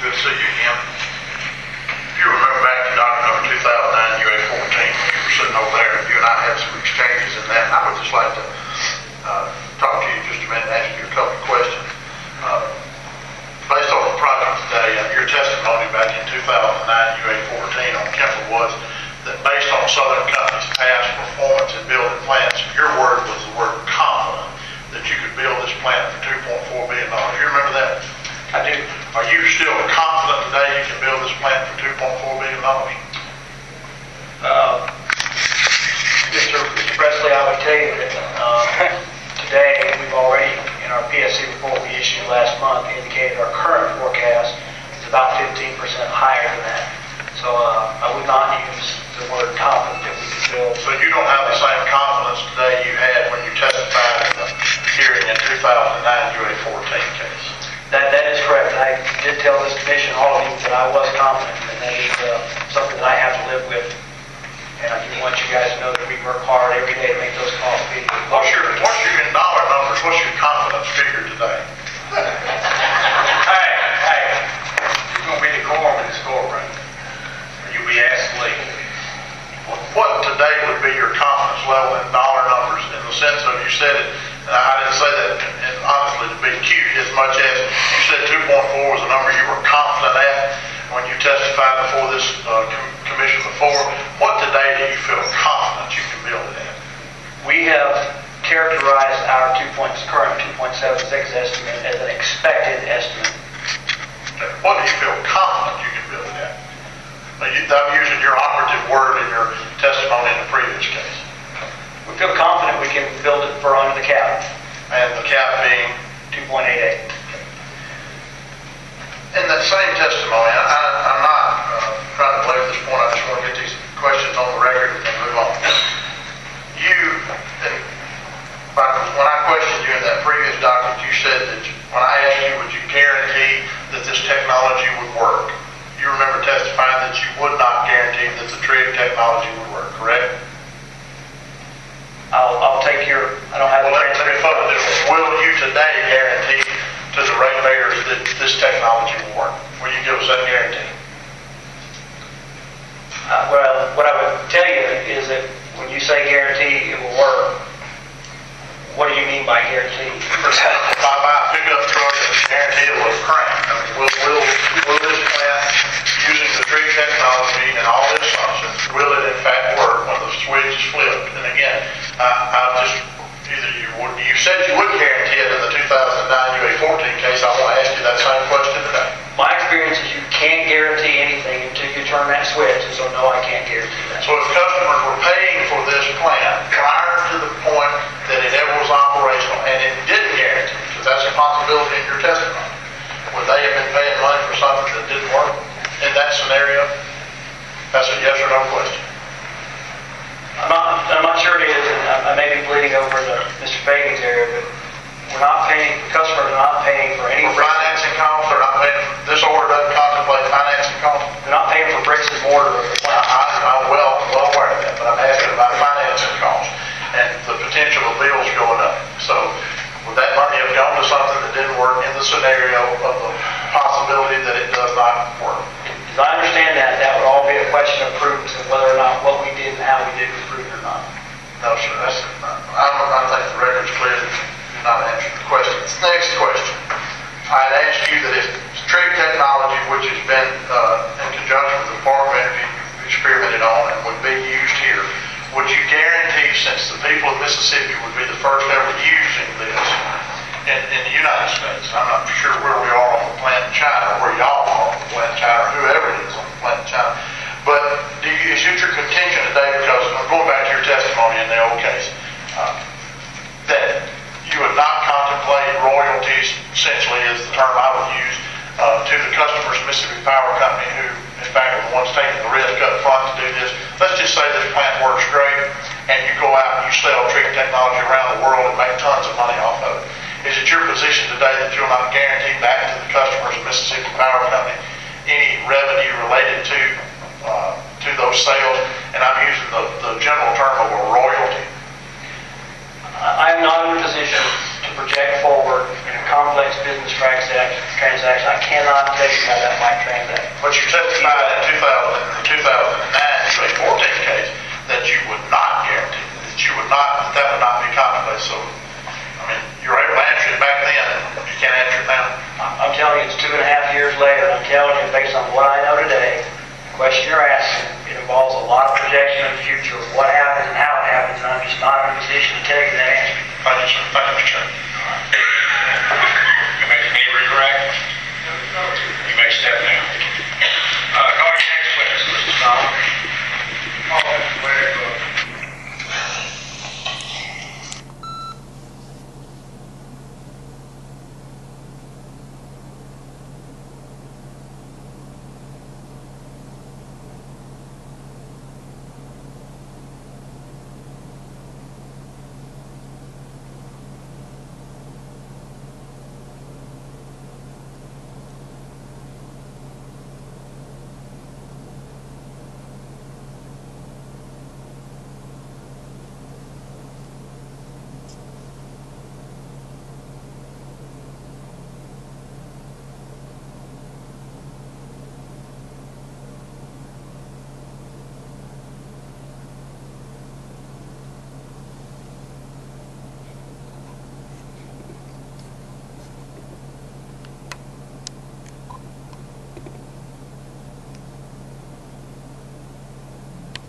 Good to see you again. If you remember back to document number 2009 UA 14, when you were sitting over there, you and I had some exchanges in that, and I would just like to talk to you just a minute and ask you a couple of questions. Based on the project today, your testimony back in 2009 UA 14 on Kemper was that based on Southern Company's past performance in building plants, your word was the word confident that you could build this plant for $2.4 billion. You remember that? I do. Are you still confident today you can build this plant for $2.4 billion? Mr. Presley, I would tell you that today we've already, in our PSC report we issued last month, indicated our current forecast is about 15% higher than that. So I would not use the word confident that we could build. So you don't have the same confidence today you had when you testified in the hearing in 2009 UA 14 case? That is correct. I did tell this commission, all of you, that I was confident, and that is something that I have to live with. And I do want you guys to know that we work hard every day to make those calls. What's your in dollar numbers? What's your confidence figure today? Hey, you're going to be the quorum in this courtroom, or you'll be asked to leave. What today would be your confidence level in dollar numbers, in the sense of, you said it, and I didn't say that and honestly to be cute, as much as you said 2.4 was a number you were confident at when you testified before this commission before. What today do you feel confident you can build it at? We have characterized our current 2.76 estimate as an expected estimate. What do you feel confident you can build it at? I'm using your operative word in your testimony in the previous case. We feel confident we can build it for under the cap. And the cap being? 2.88. In that same testimony, I'm not trying to belabor this point, I just want to get these questions on the record and then move on. When I questioned you in that previous document, you said that when I asked you, would you guarantee that this technology would work? You remember testifying that you would not guarantee that the TRIG technology would work, correct? I'll take your, I don't have well, let me follow this. Will you today guarantee to the regulators that this technology will work? Will you give us that guarantee? Well, what I would tell you is that when you say guarantee it will work, what do you mean by guarantee? If I buy a pickup truck and guarantee it will crank, I mean, will this plant, using the TRIG technology and all the assumptions, will it in fact work when the switch is flipped? And again, you said you would guarantee it in the 2009 UA 14 case. I want to ask you that same question today. My experience is you can't guarantee anything until you turn that switch, and so no, I can't guarantee that. So if customers were paying for this plant prior to the point that it ever was operational and it didn't guarantee, because that's a possibility in your testimony, would they have been paying money for something that didn't work? In that scenario, that's a yes or no question. I'm not sure it is, and I may be bleeding over to Mr. Fagan's area, but we're not paying, customers are not paying for any financing costs. They're not paying, this order doesn't contemplate financing costs. They're not paying for bricks and mortar of the plant. I'm well aware of that, but I'm asking about financing costs and the potential of bills going up. So would that money have gone to something that didn't work in the scenario of the possibility that it does not work? As I understand that, that would all be a question of prudence and whether or not what we did and how we did was prudent or not. No, sir. I think the record's clear that you're not answering the question. Next question. I'd asked you that if TRIG technology, which has been in conjunction with the Department of Energy experimented on and would be used here, would you guarantee, since the people of Mississippi would be the first ever using this in the United States, I'm not sure where we are on the plant in China, where y'all are on the plant in China, or whoever it is on the plant in China, but is it your contention today, because I'm going back to your testimony in the old case, that you would not contemplate royalties, essentially is the term I would use, to the customers, Mississippi Power Company, who in fact are the ones taking the risk up front to do this. Let's just say this plant works great, and you go out and you sell TRIG technology around the world and make tons of money off of it. Is it your position today that you'll not guarantee back to the customers of Mississippi Power Company any revenue related to those sales? And I'm using the general term of a royalty. I am not in a position to project forward in a complex business transaction. I can't cannot tell you how that might transact. But you testified in the 2009 14 case that you would not guarantee, that would not be contemplated. So, I mean, you were able to answer it back then, you can't answer it now. I'm telling you, it's 2.5 years later. I'm telling you, based on what I know today, the question you're asking, it involves a lot of projection of the future, of what happens and how it happens, and I'm just not in a position to tell you that answer. Thank you, sir. Thank you, Mr. Chairman.